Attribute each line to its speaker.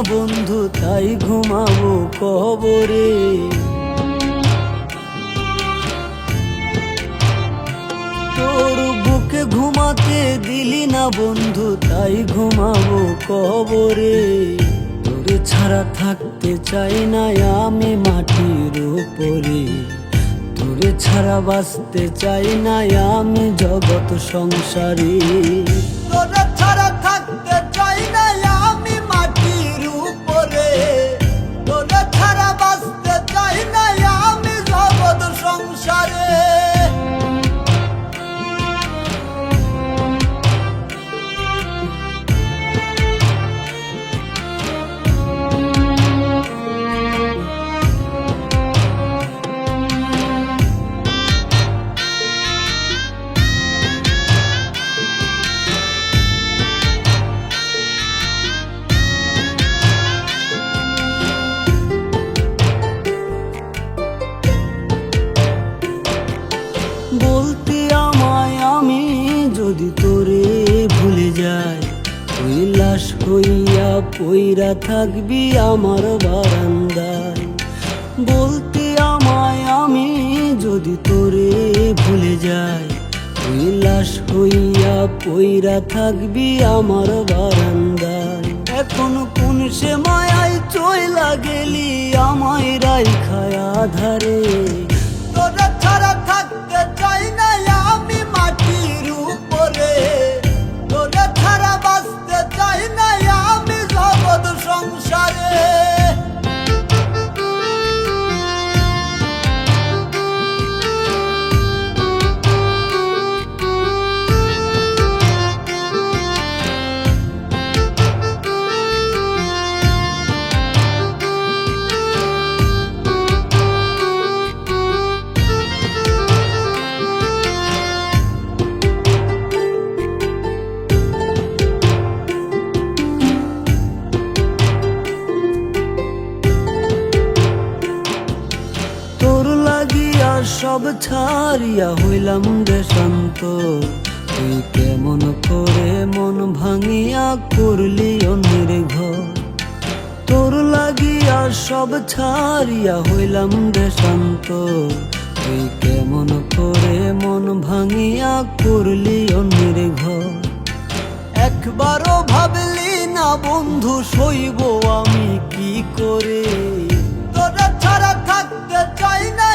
Speaker 1: বন্ধু তাই ঘুমাবো কবরে। তোর বুকে ঘুমাতে দিলি না বন্ধু তাই ঘুমাবো কবরে। তোরে ছাড়া থাকতে চাই না আমি মাটির উপরে। তোরে ছাড়া বাঁচতে চাই না আমি জগৎ সংসারে।
Speaker 2: তোরে ছাড়া থাকতে চাই না আমি মাটির উপরে। তোরে ছাড়া বাঁচতে চাই না আমি জগৎ সংসারে।
Speaker 1: বলতে আমায় আমি যদি তোরে ভুলে যাই, তুই লাশ হইয়া পইরা থাকবি আমার বারান্দায়। বলতে আমায় আমি যদি তোরে ভুলে যাই, তুই লাশ হইয়া পইরা থাকবি আমার বারান্দায়। এখন কোন সে মায়ায় চইলা গেলি আমায় রাইখায় আধারে।
Speaker 2: তোরে ছাড়া থাকতে চাই না আমি মাটির উপরে। তোরে ছাড়া বাঁচতে চাই না আমি জগৎ সংসারে।
Speaker 1: সব ছাড়িয়া হইলাম রে শান্ত, তুই কেমন করে মন ভাঙিয়া করলি অন্যের ঘর। তোর লাগিয়া সব ছাড়িয়া হইলাম রে শান্ত, তুই কেমন করে মন ভাঙিয়া করলি অন্যের ঘর।
Speaker 2: একবারও ভাবলি না বন্ধু সইব আমি কি করে। তোরে ছাড়া থাকতে চাই না